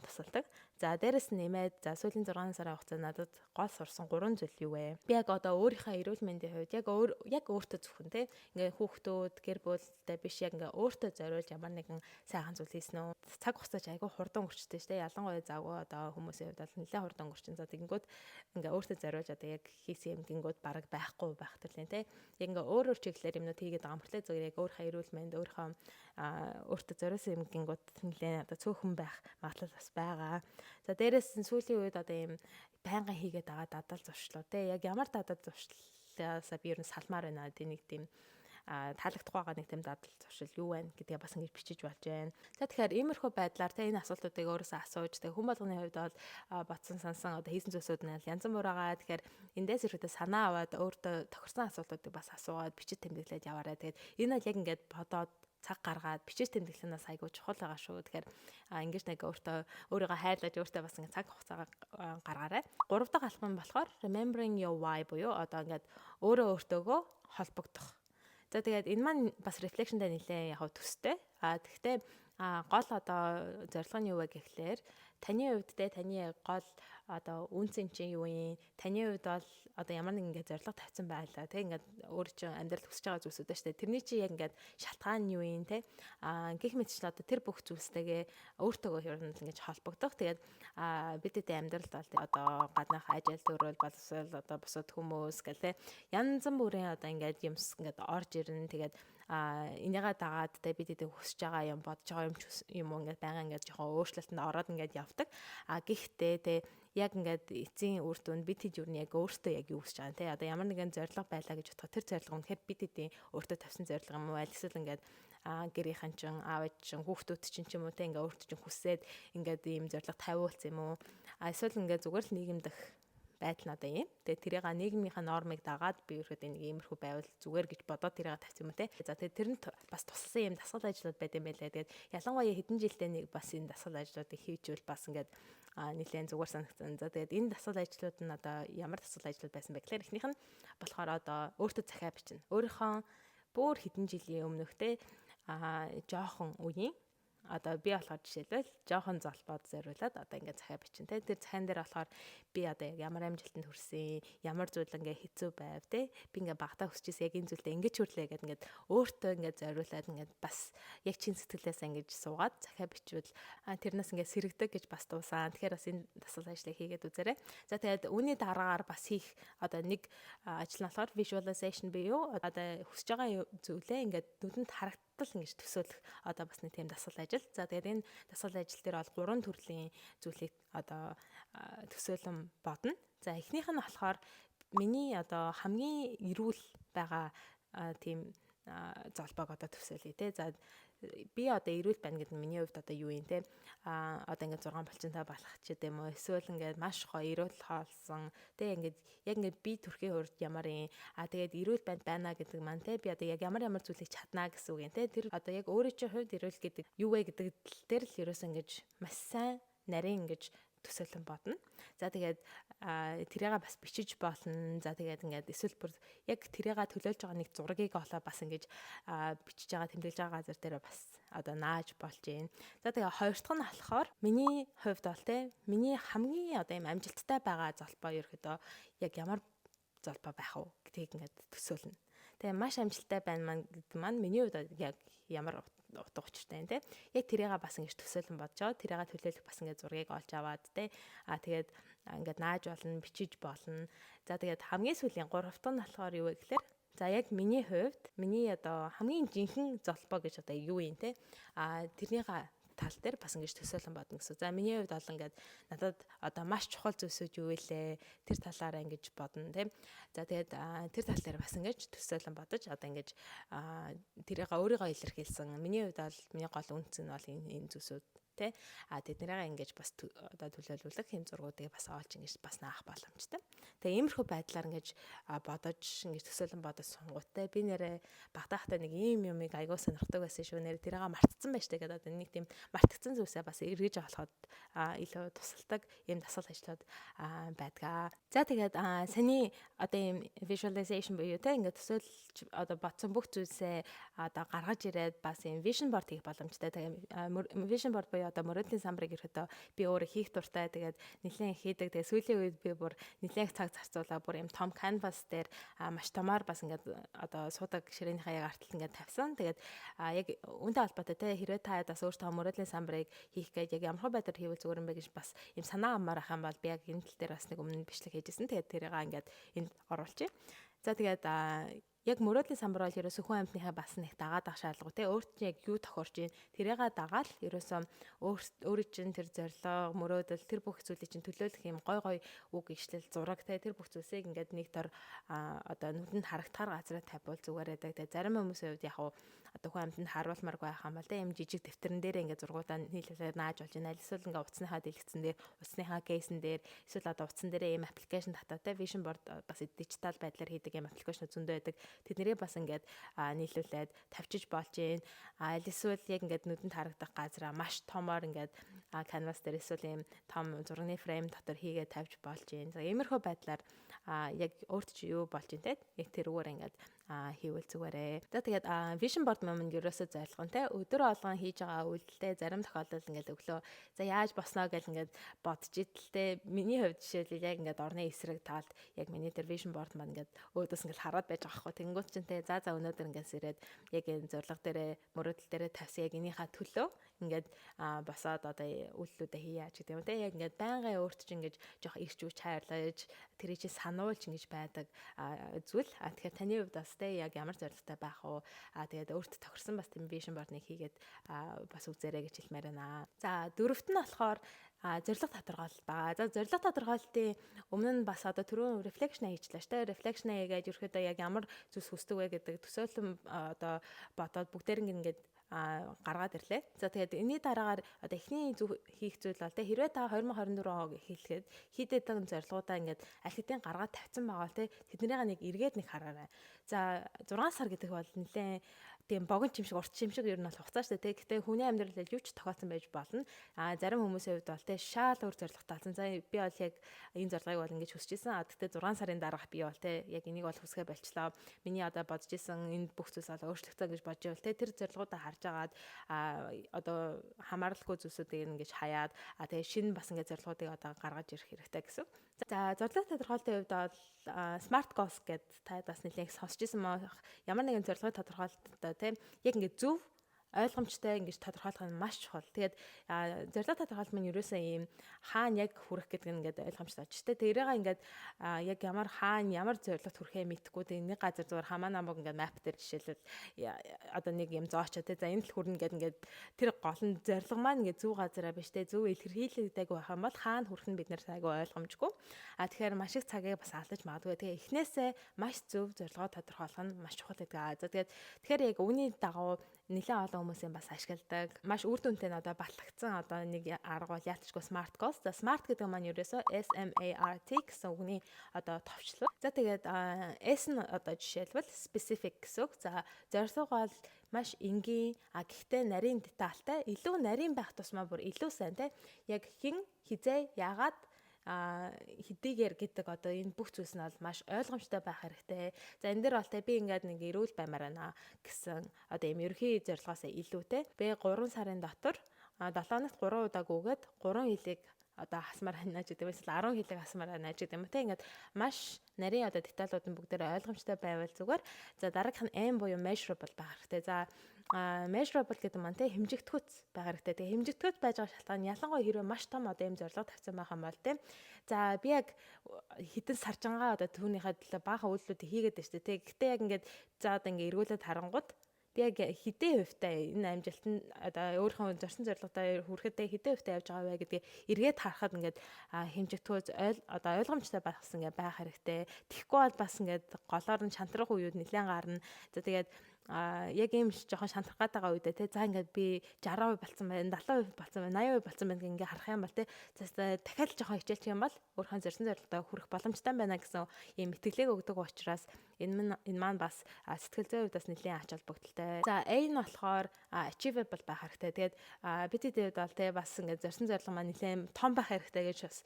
тусалдаг. За дээрэс нь нэмээд за сүүлийн 6 сарын хугацаанд надад гол сурсан 3 зүйл юу вэ? Би яг одоо өөрийнхөө эрүүл мэндийн хувьд яг өөртөө зөвхөн те ингээ хүүхдүүд гэр бүлтэй биш яг ингээ өөртөө зориулж ямар нэгэн сайхан зүйл хийсэн үү? Цаг хугацаач айгүй хурдан өнгөрчтэй шүү дээ. Ялангуяа завгүй одоо хүмүүсийн хувьд бол нэлээд хурдан өнгөрчин. За тэгэнгүүт ингээ өөртөө зориулж одоо яг хийсэн юм гингүүд бараг байхгүй байх төрлөө те. Яг ингээ өөр чиглэлээр юмнууд хийгээд байгаа юм хэвлээ зүгээр яг өөрийнхөө эрүүл мэнд өөртөө зориулсан юм гингүүд нэлээд одоо цөөхөн байх магадлал бас байгаа. За дээрээс нь сүүлийн үед одоо ийм байнгын хийгээд байгаа дадал зуршлуу те. Яг ямар дадал зуршлаасаа би ер нь салмаар байна. Тэ нэг тийм таалагдах байгаа нэг тийм дадал зуршил юу байна гэдгээ бас ингэж бичиж болж байна. За тэгэхээр иймэрхүү байдлаар те энэ асуултуудыг өөрөөсөө асууж те хүн болгоны хувьд бол бодсон сансан одоо хийсэн зүйлсүүд нь янз бүр байгаа. Тэгэхээр эндээс ирэхдээ санаа аваад өөртөө тохирсон асуултуудыг бас асуугаад бичиж тэмдэглээд яваарай. Тэгээд энэ бол яг ингээд бодоод цаг гаргаад бичиж тэмдэглэнээс айгүй чухал байгаа шүү. Тэгэхээр ингэж нэг өөрийгөө хайрлаж өөртөө бас ингэ цаг хугацаа гаргаарай. Гурав дахь алхам нь болохоор remembering your why буюу одоо ингээд өөртөөгөө холбогдох. За тэгээд энэ маань бас reflection-тай нэлээ яг төстэй. Тэгэхдээ гол одоо зорилго нь юу вэ гэхлээр таны хувьд те таны гол одоо үнцэн чинь юу юм? Таны хувьд бол одоо ямар нэг ингээд зорилго тавьсан байлаа те ингээд өөрөө чинь амьдрал хүсэж байгаа зүйлсүүдээ штэ тэрний чинь яг ингээд шалтгаан нь юу юм те гэх мэтчлээ одоо тэр бүх зүйлстэйгээ өөртөөгөө хөрнөд ингээд холбогдох. Тэгээд бидэд амьдралд бол одоо гаднах ажил төрөл боловсрол одоо бусад хүмүүс гэл те янз бүрийн одоо ингээд юмс ингээд орж ирнэ. Тэгээд энийгээ дагаад те бид эдийг хүсэж байгаа юм бодож байгаа юм ингээд байнга ингээд жоохон өөрчлөлтөнд ороод ингээд явдаг. Гэхдээ те яг ингээд эцсийн үр дүнд бид хэд юу яг өөртөө яг юу хүсэж байгаа те одоо ямар нэгэн зорилго байлаа гэж бодоход тэр зорилго нь тэгэхээр бид эдийн өөртөө тавьсан зорилго юм уу аль эсвэл ингээд гэрийнхэн чин аав ээж чин хүүхдүүд чин ч юм уу те ингээд өөртөө чин хүсээд ингээд ийм зорилго тавиулсан юм уу эсвэл ингээд зүгээр л нийгэм дэх байдал надаа юм. Тэгээ тэрийг нийгмийнхаа нормыг дагаад би өөрөд нэг иймэрхүү байвал зүгээр гэж бодоод тэрийг тавьсан юм те. За тэгээ тэрэнд бас тусалсан юм дасгал ажлууд байд юм байлаа. Тэгээд ялангуяа хэдэн жилдээ нэг бас энэ дасгал ажлуудыг хийжүүл бас ингээд нэлээд зүгээр санагдсан. За тэгээд энэ дасгал ажлууд нь одоо ямар дасгал ажлууд байсан бэ гэхээр эхнийх нь болохоор одоо өөртөө захиа бичнэ. Өөрийнхөө бүр хэдэн жилийн өмнөх те жоохон үеийн одоо би болохоор жишээлбэл жоохон золбоод зориулаад одоо ингээд захиа бичин те тэр захиан дээр болохоор би одоо яг ямар амжилтанд хүрсэн ямар зүйл ингээ хэцүү байв те би ингээ багтаа хүсчихсэн яг энэ зүйлдээ ингэж хүрлээ гэдэг ингээд өөртөө ингээд зориулаад ингээд бас яг чин сэтгэлээсээ ингэж суугаад захиа бичвэл тэрнээс ингээд сэрэгдэг гэж бас дуусаа. Тэгэхээр бас энэ дасгал ажлыг хийгээд үзээрэй. За тэгээд үүний дараагаар бас хийх одоо нэг ажил нь болохоор visualization буюу одоо хүсэж байгаа зүйлээ ингээд нүдэнд харагдтал ингэж төсөөлөх одоо бас нэг тийм дасгал ажил. За тэгээд энэ дасгал ажил дээр бол 3 төрлийн зүйлийг одоо төсөөлөн бодно. За эхнийх нь болохоор миний одоо хамгийн эрүүл байгаа тийм золбоог одоо төсөөлье те. За би одоо эрүүл байна гэдэг нь миний хувьд одоо юу юм те. Одоо ингээд 6 болцонтой балах ч гэдэм үү. Эсвэл ингээд маш гоё эрүүл хоолсон те ингээд яг ингээд би төрхийн хувьд ямар юм. Тэгээд эрүүл байна гэдэг маань те. Би одоо яг ямар зүйлийг чадна гэсэн үг юм те. Тэр одоо яг өөрөө чинь хувьд эрүүл гэдэг юу вэ гэдэг дээр л ерөөс ингэж маш сайн нарийн ингэж төсөөлөн бодно. За тэгээд тэрийг бас бичиж болно. За тэгээд ингээд эсвэл бүр яг тэрийг төлөөлж байгаа нэг зургийг олоо бас ингэж бичиж байгаа тэмдэглэж байгаа газар дээр бас одоо нааж болж байна. За тэгээд хоёр дахь нь болохоор миний хувьд бол те миний хамгийн одоо юм амжилттай байгаа золбоо ерөөдөө яг ямар золбоо байх вэ гэдгийг ингээд төсөөлнө. Тэгээ маш амжилттай байна гэдэг маань миний хувьд яг ямар утга учиртай юм те. Яг тэрийг бас ингэж төсөөлөн бодjoo. Тэрийг төлөөлөх бас ингэж зургийг олж аваад те. Тэгээд ингээд нааж болно, бичиж болно. За тэгээд хамгийн сүүлийн 3 дахь нь болохоор юу вэ гэхээр за яг миний хувьд миний одоо хамгийн жинхэнэ золбоо гэж одоо юу юм те. Тэрний тал дээр бас ингэж төсөөлөн бодно гэсэн. За миний хувьд бол ингээд надад одоо маш чухал зүйлсүүд юу вэ? Тэр талаараа ингэж бодно тийм. За тэгээд тэр тал дээр бас ингэж төсөөлөн бодож одоо ингэж тэрийг өөрийгөө илэрхийлсэн. Миний хувьд бол миний гол үнц нь бол энэ зүйлсүүд те. Тэднийгээ ингэж бас одоо төлөөлүүлэх юм зургуудыг бас олж ингэж бас наах боломжтой. Тэгээ иймэрхүү байдлаар ингэж бодож ингэж төсөөлөн бодож сунгуудтай би нэрээ багтаахтай нэг ийм юмыг айгуу сонирхдаг байсан шүү. Нэр тэрийг мартцсан байж таа гэдэг одоо нэг тийм мартцсан зүйлсээ бас эргэж олоход илүү тусалдаг ийм дасгал ажлууд байдаг. За тэгээд саний одоо ийм visualization буюу те ингээд төсөөлж одоо бодсон бүх зүйлсээ одоо гаргаж ирээд бас ийм vision board хийх боломжтой. Тэгээд vision board буюу одоо мөрөөдлийн самбарыг ерөөдөө би өөрөө хийх дуртай. Тэгээд нэлээд хийдэг. Тэгээд сүүлийн үед би бүр нэлээд цаг зарцуулаад бүр ийм том canvas дээр маш томоор бас ингээд одоо суудаг ширээнийхээ яг арталт ингээд тавьсан. Тэгээд яг үүнтэй холбоотой те хэрвээ та бас өөртөө мөрөөдлийн самбарыг хийх гэж яг ямар байдлаар хийвэл зүгээр юм бэ гэж бас ийм санаа амаар ах юм бол би яг энэ тал дээр бас нэг өмнө бичлэг хийжсэн. Тэгээд тэрийг ингээд энд оруулчих. За тэгээд яг мөрөөдлийн самбар бол ерөөсөө хүн амьтныхаа бас нэг дагаад ах шаардлагагүй те өөрт чинь яг юу тохиорч ийн тэрийгээ дагаад ерөөсөө өөрийн чинь тэр зорилго мөрөөдөл тэр бүх зүйлийг чинь төлөөлөх юм гой үг ишлэл зураг те тэр бүх зүйлсийг ингээд нэг төр одоо нүдэнд харагдахаар газараа тавьбал зүгээр байдаг. Тэгээ зарим хүмүүсийн хувьд яг одоо хүн амьтанд харуулмааргүй байх юм бол те юм жижиг дэвтэрэн дээр ингээд зургуудаа нийлүүлээд нааж болж байна. Эсвэл ингээд утасныхаа дэлгэцэн дээр утасныхаа кейсэн дээр эсвэл одоо утсан дээрээ ийм аппликейшн татаатай vision board бас дижитал байдлаар хийдэг ийм аппликейшн зөндөө байдаг. Тэднэрийг бас ингээд нийлүүлээд тавьчих болж гин. Эсвэл яг ингээд нүдэнд харагдах газараа маш томоор ингээд canvas дээр эсвэл ийм том зургийн фрейм дотор хийгээд тавьж болж гин. За иймэрхүү байдлаар яг өөрт чи юу болж гин те яг тэрүүгээр ингээд хийвэл зүгээрээ. За тэгээд vision board маань ерөөсөө зорилго нь те өдөр болгон хийж байгаа үйлдэлтэй зарим тохиолдолд ингээд өглөө за яаж босноо гэл ингээд бодож идэлтэй миний хувьд жишээлбэл яг ингээд орны эсрэг талд яг миний тэр vision board маань ингээд өөдөөс ингээд хараад байж байгаа хгүй тэнгуут чинь те за өнөөдөр ингээд сэрээд яг энэ зорилго дээрээ мөрөөдөл дээрээ тавьсан яг энийхээ төлөө ингээд босоод одоо үйлдэлүүдээ хийя ч гэдэг юм те яг ингээд байнгын өөрт чинь ингээд жоох ирч үуч хайрлаж тэрий чи сануулж ингэж байдаг зүйл. Тэгэхээр таны хувьд бас те яг ямар зорилготой байх вэ? Тэгээд өөрт тохирсон бас тийм vision board-ыг хийгээд бас үзээрэй гэж хэлмээр байна. За дөрөвт нь болохоор зорилго тодорхойлолт байгаа. За зорилго тодорхойлолтын өмнө нь бас одоо түрүүн reflection хийжлээ шүү дээ. Reflection хийгээд ерөөхдөө яг ямар зүйлс хүсдэг вэ гэдэг төсөөлөн одоо бодоод бүгдээр ингээд гаргаад ирлээ. За тэгээд энэний дараагаар одоо эхний хийх зүйл бол те хэрвээ та 2024 он эхлэхэд хийдэг зорилгоудаа ингээд аль хэдийн гаргаад тавьсан байгаа бол те тэднийгээ нэг эргээд нэг хараарай. За 6 сар гэдэг бол нэлээд тийм богино чимшиг урт чимшиг ер нь бол хугацаа шүү дээ. Гэхдээ хүний амьдралд юу ч тохиолдсон байж болно. Зарим хүмүүсийн хувьд бол те шал өөр зорилготой алсан. За би бол яг энэ зорилгыг бол ингэж хүсэж исэн. Гэхдээ 6 сарын дараах би бол те яг энийг бол хүсгээ болчлоо. Миний одоо бодож исэн энэ бүх зүйлс бол өөрчлөгдсөн гэж бодож байвал те тэр зорилгоудаа харж агаад одоо хамааралгүй зүйлсүүдийг ингэж хаяад тэгээ шинэ бас ингэ зорилгоудыг одоо гаргаж ирэх хэрэгтэй гэсэн. За зорилго тодорхойлолтын хувьд бол smart goals гэдэг та бас нэлээд сонсч ирсэн мөн ямар нэгэн зорилгыг тодорхойлолтод тийм яг ингэ зөв ойлгомжтой ингэж тодорхойлох нь маш чухал. Тэгээд зорилго тодорхойлолт нь ерөөсөө ийм хаана яг хүрэх гэдэг нь ингээд ойлгомжтой ч тийм. Тэрийг ингээд яг ямар хаана ямар зорилгот хүрэхээ мэдэхгүй тийм нэг газар зүгээр хамаа намаг ингээд map дээр жишээлбэл одоо нэг юм зоочоо тийм. За энэ л хүрнэ гэдэг ингээд тэр гол нь зорилго маань ингээд зөв газараа биш тийм. Зөв илэрхийлэгдээгүй байх юм бол хаана хүрэх нь бид нар сайгүй ойлгомжгүй. Тэгэхээр маш их цагийг бас алдаж магадгүй. Тэгээ эхнээсээ маш зөв зорилгоо тодорхойлох нь маш чухал гэдэг. За тэгэхээр яг үүний дагуу нэлээд олон хүмүүсийн бас ашигладаг. Маш үр дүнтэй нь одоо батлагдсан одоо нэг арга бол яалтчгүй smart goals. За smart гэдэг маань ерөөсөө SMART гэсэн үгний одоо товчлоо. За тэгээд S нь одоо жишээлбэл specific гэсэн үг. За зорилго бол маш энгийн гэхдээ нарийн детальтай, илүү нарийн байх тусмаа бүр илүү сайн те. Яг хэн хизээ яагаад хэдийгээр гэдэг одоо энэ бүх зүйлс нь бол маш ойлгомжтой байх хэрэгтэй. За энэ дээр бол те би ингээд нэг эрүүл баймаар байна гэсэн одоо юм ерхий зорилгоос илүүтэй. Би 3 сарын дотор 7 хоногт 3 удаа гүгээд 3 хилийг одоо хасмаар байна гэдэг юм. Эсвэл 10 хилийг хасмаар байна гэдэг юм. Тэ ингээд маш нарийн одоо деталууд нь бүгдээрээ ойлгомжтой байвал зүгээр. За дараагийнх нь M буюу measurable байх хэрэгтэй. За measurable гэдэг маань те хэмжигдэхүйц байх хэрэгтэй. Тэгээ хэмжигдэхүйц байж байгаа шалтгаан ялангуяа хэрвээ маш том одоо юм зорилго тавьсан байх юм бол те. За би яг хитэн саржангаа одоо түүнийхээ төлөө баахан үйлдэлүүд хийгээд байна шүү дээ. Гэхдээ яг ингээд за одоо ингээд эргүүлээд харангууд би яг хэдэн хувьтай энэ амжилтанд одоо өөрийнхөө зорьсон зорилготой хүрэхдээ хэдэн хувьтай явж байгаа вэ гэдгийг эргээд харахад ингээд хэмжигдэхүйц одоо ойлгомжтой байх хэрэгтэй. Тэгэхгүй бол бас ингээд голоор нь шантрах үеуд нэлээд гарна. За тэгээд яг ийм жоохон шантрах гээд байгаа үедээ те за ингээд би 60% болсон байна, 70% болсон байна, 80% болсон байна гэнгээ харах юм бол те дахиад жоохон хичээлчих юм бол өөрийнхөө зорьсон зорилгодоо хүрэх боломжтой байна гэсэн ийм итгэлийг өгдөг учраас энэ маань бас сэтгэл зүйн хувьд бас нэлээд ач холбогдолтой. За A нь болохоор achievable байх хэрэгтэй. Тэгээд бид хэд бол те бас ингээд зорьсон зорилго маань нэлээд том байх хэрэгтэй гэж бас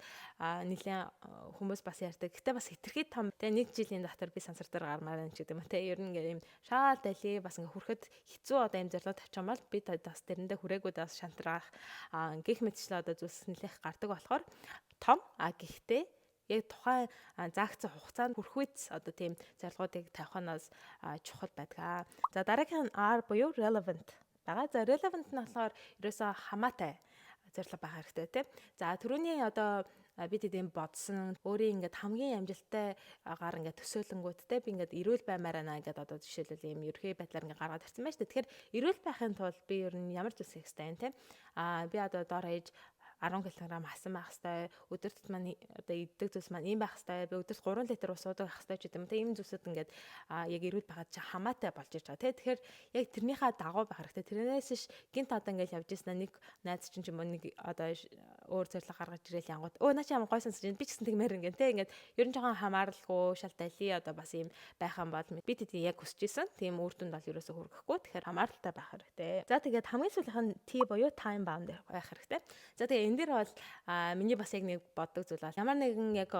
нэлээд хүмүүс бас ярьдаг. Гэтэ бас хитрхи том те 1 жилийн дотор би сансар дээр гармаар байна ч гэдэг юм те. Ер нь ингээд ийм шаал дали бас ингээд хүрэхэд хэцүү одоо ийм зорилго тавьчих юм бол би бас тэрэндээ хүрээгүүд бас шантраах гих мэтчлээ одоо зүйлс нэлээд гардаг болохоор том гэхдээ яг тухайн заагдсан хугацаанд хүрэх үед одоо тийм зорилгоодыг тавих нь бас чухал байдаг. За дараагийн R буюу relevant байгаа. За relevant нь болохоор ерөөсөө хамаатай зорилго байх хэрэгтэй тийм. За түрүүний одоо бид эдийн бодсон өөрийн ингээд хамгийн амжилттай агаар ингээд төсөөлөнгүүдтэй би ингээд эрүүл баймаар байна ингээд одоо жишээлбэл ийм ерхий байдлаар ингээд гаргаад ирсэн байна шүү дээ. Тэгэхээр эрүүл байхын тулд би ер нь ямар зүйлс хийх хэрэгтэй юм тийм. Би одоо доор хаяж 10 кг хасан байх хэвээр өдөрт маань одоо иддэг зүйлс маань ийм байх хэвээр би өдөрт 3 литр ус уудаг байх хэвээр ч гэдэг юм. Тэ ийм зүйлсүүд ингээд яг эрүүл байгаад чи хамаатай болж ирж байгаа. Тэгэхээр яг тэрнийхээ дагуу байх хэрэгтэй. Тэрнээс ш гинт одоо ингээд явж ирсэн нэг найз чинь ч юм уу нэг одоо өөр зорилго гаргаж ирээл янгууд наа чи ямар гой сонсож байна. Би ч гэсэн тэгмээр ингээд тэ ингээд ер нь жоохон хамааралгүй шал дали одоо бас ийм байх юм бол би тэдний яг хүсэж исэн. Тийм үр дүнд бол ерөөсө хүргэхгүй. Тэгэхээр хамааралтай байх хэрэгтэй. За тэгээд хамгийн сүүлийнх нь T буюу time bound байх хэрэгтэй. За тэгээд энэ дээр бол миний бас яг нэг боддог зүйл бол ямар нэгэн яг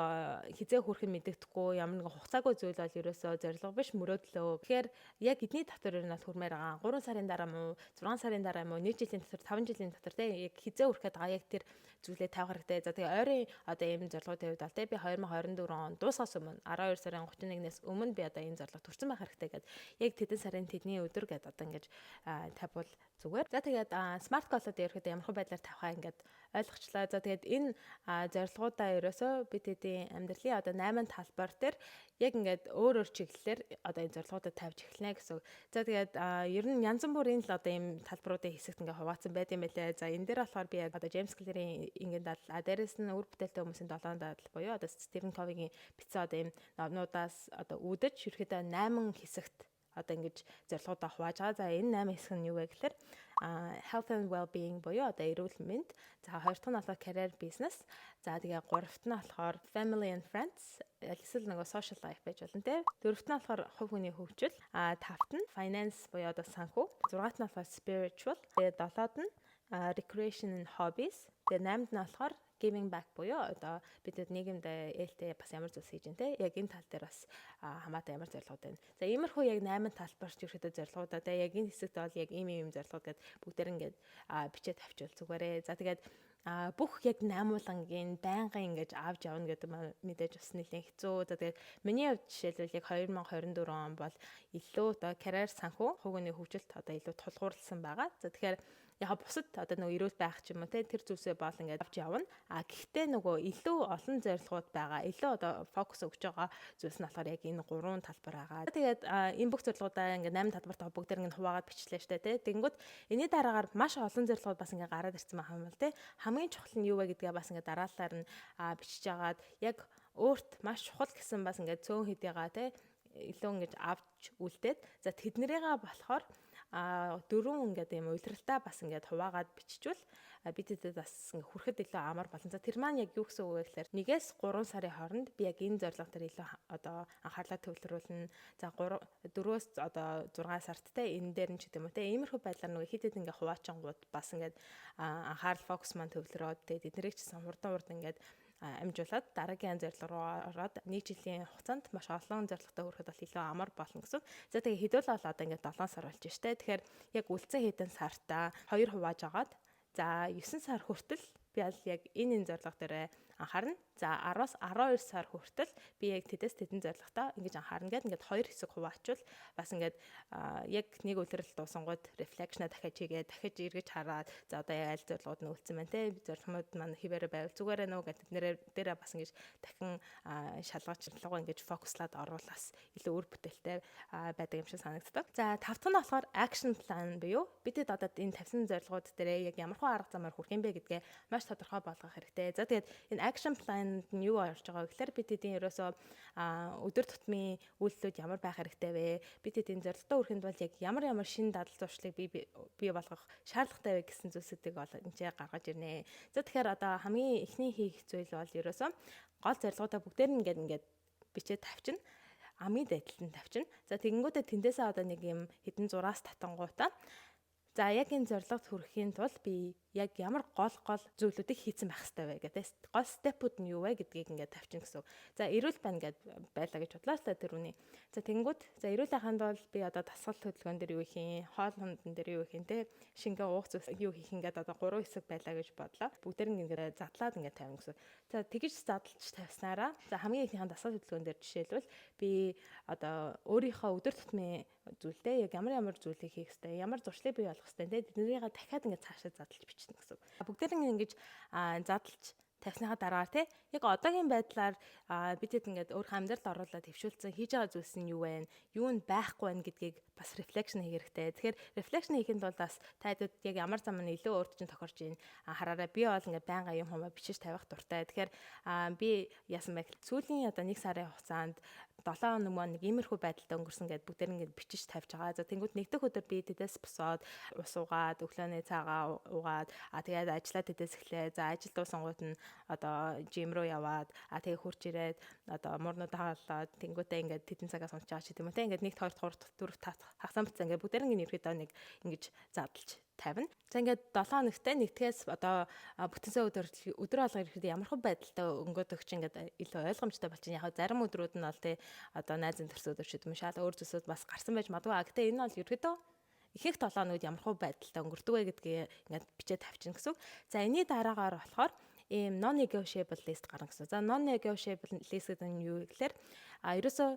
хизээ хүрэх нь мэддэхгүй ямар нэгэн хугацаагүй зүйл бол ерөөсөө зорилго биш мөрөөдлөө. Тэгэхээр яг эдний дотор ер нь бол хүрмээр байгаа. 3 сарын дараа мó 6 сарын дараа мó 1 жилийн дотор 5 жилийн дотор те яг хизээ хүрэхэд байгаа яг тэр зүйлээ тавих хэрэгтэй. За тэгээ ойрын одоо ийм зорилготой үед бол те би 2024 он дуусгаас өмнө 12 сарын 31-ээс өмнө би одоо энэ зорилго төрсэн байх хэрэгтэй гэдэг. Яг тэдэн сарын тэдний өдөр гэдэг одоо ингэж тавьбал зүгээр. За тэгээд смарт голод ерөөхдөө ямар хөө байдлаар тавихаа ингээд ойлгочлаа. За тэгээд энэ зорилгоудаа ерөөсөө бид хэдийн амьдралын одоо 8 талбар дээр яг ингээд өөр чиглэлээр одоо энэ зорилгоудаа тавьж эхэлнэ гэсэн. За тэгээд ер нь янз бүрийн л одоо ийм талбаруудын хэсэгт ингээд хуваацсан байт юм байлээ. За энэ дээр болохоор би яг одоо Джеймс Клирийн ингээд дээрээс нь үр бүтээлтэй хүмүүсийн 7 дадал буюу одоо Стивен Ковигийн бичсэн одоо ийм номнуудаас одоо үүдэж ерөөхдөө 8 хэсэгт одоо ингэж зорилгоудаа хувааж байгаа. За энэ 8 хэсэг нь юу вэ гэхээр health and well-being буюу одоо эрүүл мэнд. За хоёр дахь нь болохоор career business. За тэгээ гуравт нь болохоор family and friends. Эсвэл нөгөө social life байж болно те. Дөрөвт нь болохоор хувь хүний хөгжил. Тавт нь finance буюу одоо санхүү. Зургаат нь болохоор spiritual. Тэгээ долоод нь recreation and hobbies. Тэгээ наймд нь болохоор giving back буюу одоо бидэд нийгэмд ээлтэй бас ямар зүйлс хийж байна те. Яг энэ тал дээр бас хамаатай ямар зорилгод байна. За иймэрхүү яг 8 талбарч ерөөдөө зорилгоудаа те яг энэ хэсэгт бол яг ийм зорилгод гээд бүгдээр ингээд бичээд тавьчихвал зүгээрээ. За тэгээд бүх яг 8 байнгын ингэж авч явна гэдэг мэдээж бас нэлээд хэцүү. За тэгээд миний хувьд жишээлбэл яг 2024 он бол илүү одоо карьер санхүү хувийн хөгжилт одоо илүү тулгуурласан байгаа. За тэгэхээр яг бусад одоо нөгөө эрүүл байх ч юм уу те тэр зүйлсээ бол ингээд авч явна. Гэхдээ нөгөө илүү олон зорилгууд байгаа. Илүү одоо фокус өгж байгаа зүйлс нь болохоор яг энэ 3 талбар байгаа. Тэгээд энэ бүх зорилгоудаа ингээд 8 талбартаа бүгдээр ингээд хуваагаад бичлээ штэ те. Тэгэнгүүт энэний дараагаар маш олон зорилгууд бас ингээд гараад ирсэн байгаа юм бол те. Хамгийн чухал нь юу вэ гэдгээ бас ингээд дараалалаар нь бичиж агаад яг өөрт маш чухал гэсэн бас ингээд цөөн хэдийгаа те илүү ингэж авч үлдээд за тэднэрийгээ болохоор дөрөв ингээд юм уйлралтай бас ингээд хуваагаад биччихвэл бидэд бас ингээд хүрэхэд илүү амар болон за тэр маань яг юу гэсэн үг вэ гэхээр 1-3 сарын хооронд би яг энэ зорилго дээр илүү одоо анхаарлаа төвлөрүүлнэ. За 4-өөс одоо 6 сард те энэ дээр нь ч гэдэг юм уу те иймэрхүү байдлаар нөгөө хитэд ингээд хуваачингууд бас ингээд анхаарал фокус маань төвлөрөөд тэгээд эднэрийг ч гэсэн хурдан ингээд амжуулаад дараагийн зорилго руу ороод 1 жилийн хугацаанд маш олон зорилготой хүрэхэд бол илүү амар болно гэсэн. За тэгээ хэдүүл бол одоо ингээд 7 сар болж штэ. Тэгэхээр яг үлдсэн хэдэн сартаа 2 хувааж агаад за 9 сар хүртэл би аль яг энэ зорилго дээр анхаарна. За 10-аас 12 сар хүртэл би яг тэдэс тэдэн зорилготой ингэж анхаарна гэдэг ингээд 2 хэсэг хуваачвал бас ингээд яг нэг үлрэл дуусангууд рефлекшна дахиад хийгээд дахиж эргэж хараад за одоо яг аль зорилгууд нь үлдсэн байна те зорилгомууд маань хിവэрэ байвал зүгээрээ нөө гэдэг нэрээ бас ингэж дахин шалгаж руу ингэж фокуслаад оруулаас илүү үр бүтээлтэй байдаг юм шиг санагддаг. За тавтах нь болохоор action plan буюу бидэд одоо энэ тавьсан зорилгууд дээр яг ямар хөө арга замаар хүрэх юм бэ гэдгээ маш тодорхой болгох хэрэгтэй. За тэгээд энэ action plan нь юу орж байгаа вэ гэхээр бид эдийн ерөөсөө өдөр тутмын үйлдэлүүд ямар байх хэрэгтэй вэ? Бид эдийн зорилготой хүрэхэд бол яг ямар шинэ дадал зуршлыг бий болгох шаардлагатай вэ гэсэн зүйлсүүдийг бол энэ ч гаргаж ирнэ. За тэгэхээр одоо хамгийн эхний хийх зүйл бол ерөөсөө гол зорилготой бүгдээр нь ингээд бичээд тавьчихна. Амын дайдалтанд тавьчихна. За тэгэнгүүтээ тэндээсээ одоо нэг юм хэдэн зураас татангуудаа за яг энэ зорилгод хүрэхийн тулд би яг ямар гол зүйлүүдийг хийцэн байх хэрэгтэй вэ гэдэг. Гол степүүд нь юу вэ гэдгийг ингээд тавьчихна гэсэн. За эрүүл байна гэд байлаа гэж бодлоо л та тэрүүний. За тэгэнгүүт за эрүүл байханд бол би одоо дасгал хөдөлгөөн дээр юу хийх юм, хоол хүндан дээр юу хийх юм те шингээ уух зүйлс юу хийх ингээд одоо 3 хэсэг байлаа гэж бодлоо. Бүгдээр нь ингээд задлаад ингээд тавина гэсэн. За тэгэж задлж тавьснараа за хамгийн ихнийхэн дасгал хөдөлгөөн дээр жишээлбэл би одоо өөрийнхөө өдөр тутмын зүйлдээ яг ямар зүйлийг хийх хэрэгтэй, ямар зуршлыг бий болгох хэрэгтэй те тэднийгээ дахиад ингээд цаашаа задлж бичнэ гэсэн. Бүгдээр нь ингэж задлж тавьсныхаа дараа те яг одоогийн байдлаар бидэд ингээд өөрийнхөө амьдралд оруулаад хөвшүүлсэн хийж байгаа зүйлс нь юу вэ? Юу нь байхгүй байна гэдгийг бас reflection хийх хэрэгтэй. Тэгэхээр reflection хийхэд бол бас тайдад яг ямар зам нь илүү өөрт чинь тохирж ийн хараараа би бол ингээд байнга юм хумаа бичиж тавих дуртай. Тэгэхээр би яасан бэ? Сүүлийн одоо 1 сарын хугацаанд 7 хоног мөн нэг иймэрхүү байдалтай өнгөрсөн гэдээ бүгдээр ингээд бичиж тавьж байгаа. За тэнгууд нэг дэх өдөр би тэдээс босоод ус уугаад өглөөний цаагаа уугаад тэгээд ажиллаа тэдээс эхлэе. За ажил дуусангууд нь одоо жим руу яваад тэгээ хурж ирээд одоо муурнуудаа хаалаад тэнгуүтээ ингээд тэдэн цагаас унчаа ч гэдэм үү те ингээд 1 2 3 4 5 хагасан бицаа ингээд бүгдээр нь ерөөдөө нэг ингэж задлж тавина. За ингээд 7 хоногтой нэгтгэс одоо бүтэнсээ өдөр алга ирэхэд ямархан байдалтай өнгөдөг чи ингээд илүү ойлгомжтой болчихно. Яг зарим өдрүүд нь бол тий одоо найзын төрсөд өчөд юм шал өөр зүйлсүүд бас гарсан байж магадгүй. Гэтэ энэ бол ерөөдөө ихэнх 7 хоногуд ямархан байдалтай өнгөрдөг вэ гэдгийг ингээд бичээд тавьчихна гэсэн. За энэний дараагаар болохоор ийм non-negotiable list гарна гэсэн. За non-negotiable list гэдэг нь юу гэхээр ерөөсөө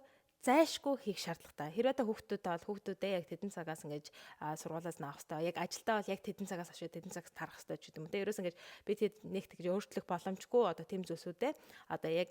зайшгүй хийх шаардлагатай. Хэрвээ хүүхдүүдээ яг тэдэн цагаас ингэж сургуулиас наах хэрэгтэй. Яг ажилдаа бол яг тэдэн цагаас ашиг тэдэн цагаас тарах хэрэгтэй ч гэдэг юм. Тэ ерөөс ингэж би тэд нэг тэгж өөрчлөх боломжгүй одоо тэм зүйлсүүдээ одоо яг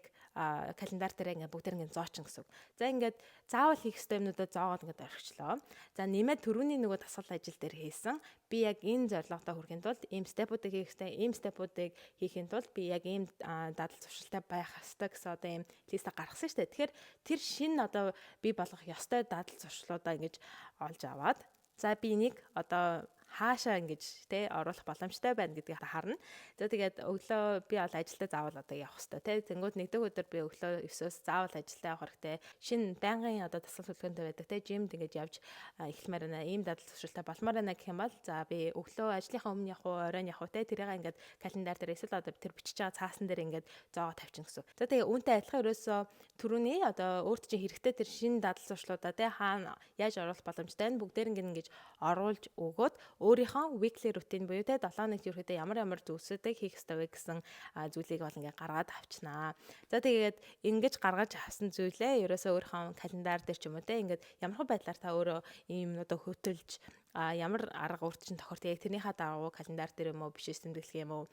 календар дээр ингэ бүгд ингэ зоочин гэсэн. За ингээд заавал хийх хэрэгтэй юмнуудаа зоогоод ингэ орхичлоо. За нэмээд түрүүний нөгөө дасгал ажил дээр хийсэн. Би яг энэ зорилготой хүрэхин тулд ийм степүүдийг хийх хэрэгтэй. Ийм степүүдийг хийхин тулд би яг ийм дадал зуршилтай байх хэрэгтэй гэсэн одоо ийм лист гаргасан шүү дээ. Тэгэхээр тэр шинэ одоо би болгох ёстой дадал зуршлуудаа ингэж олж аваад за би энийг одоо хаашаа ингэж те оруулах боломжтой байна гэдгийг харна. За тэгээд өглөө би бол ажилдаа заавал одоо явах хэрэгтэй те. Тэнгүүд нэгдэг өдөр би өглөө 9-оос заавал ажилдаа явах хэрэгтэй. Шинэ байнгын одоо дасгал хөдөлгөөнтэй байдаг те. Жимд ингэж явж эхлэмээр байна. Ийм дадал зуршилтай болмоор байна гэх юм бол за би өглөө ажлынхаа өмнө явах уу, оройн явах уу те. Тэрийг ингээд календар дээр эсвэл одоо тэр бичиж байгаа цаасан дээр ингээд зоогоо тавьчихна гэсэн. За тэгээд үүнтэй адилхан ерөөсөө түрүүний одоо өөрт чинь хэрэгтэй тэр шинэ дадал зуршлуудаа те хаана яаж оруулах боломжтой вэ? Бүгдээр ингэж оруулж өгөөд өөрийнхөө weekly routine буюу те 7 хоногт ерөөдөө ямар зүйлсүүдийг хийх ёстой вэ гэсэн зүйлийг бол ингээ гаргаад авчнаа. За тэгээд ингэж гаргаж авсан зүйлээ ерөөсөө өөрийнхөө календар дээр ч юм уу те ингээд ямархан байдлаар та өөрөө ийм юмнуудаа хөтөлж ямар арга урьдчилан тохиолдох яг тэрнийхээ дагуу календар дээр юм уу бичиж тэмдэглэх юм уу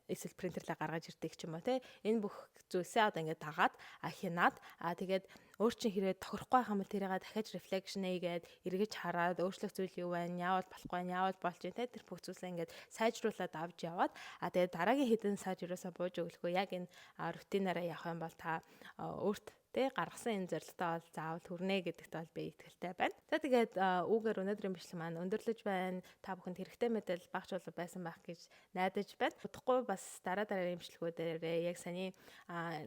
эсвэл принтерлээ гаргаж ирдэг ч юм уу те энэ бүх зүйлсээ одоо ингээд дагаад хянаад тэгээд өөр чинь хэрэг тохирохгүй байх юм бол тэрийгээ дахиад reflection хийгээд эргэж хараад өөрчлөх зүйл юу байна, яавал болохгүй байна, яавал болж байна те тэр бүх зүйлсээ ингээд сайжруулад авч яваад тэгээд дараагийн хэдэн сар ерөөсөө бууж өглөхгүй яг энэ рутинаараа явах юм бол та өөрт тэ гаргасан энэ зорилтоо бол заавал хүрнэ гэдэгт бол би итгэлтэй байна. За тэгээд үүгээр өнөөдрийн бичлэг маань өндөрлөж байна. Та бүхэнд хэрэгтэй мэдээлэл багч болов байсан байх гэж найдаж байна. Удахгүй бас дараагийн бичлэгүүдээр яг саний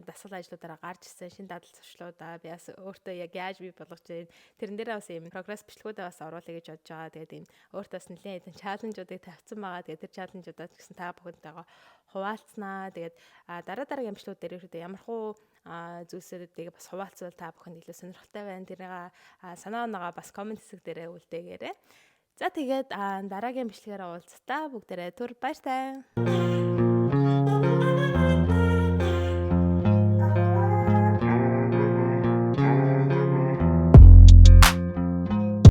дасгал ажлуудаараа гарч ирсэн шинэ дадал зуршлуудаа би бас өөртөө яг яаж бий болгож байна. Тэрэн дээрээ бас ийм прогресс бичлэгүүдээ бас оруулъя гэж бодож байгаа. Тэгээд ийм өөртөө бас нэлээд хэдэн чаленжуудыг тавьсан байгаа. Тэгээд тэр чаленжуудад гэсэн та бүхэнтэйгээ хуваалцнаа. Тэгээд дараагийн бичлэгүүд дээр ерөөдөө ямархуу зүйлсүүдийг бас хуваалцвал та бүхэнд илүү сонирхолтой байна. Тэрийг санаа оноогоо бас комент хэсэг дээрээ үлдээгээрэй. За тэгээд дараагийн бичлэгээр уулзтаа бүгдээрээ түр баяртай.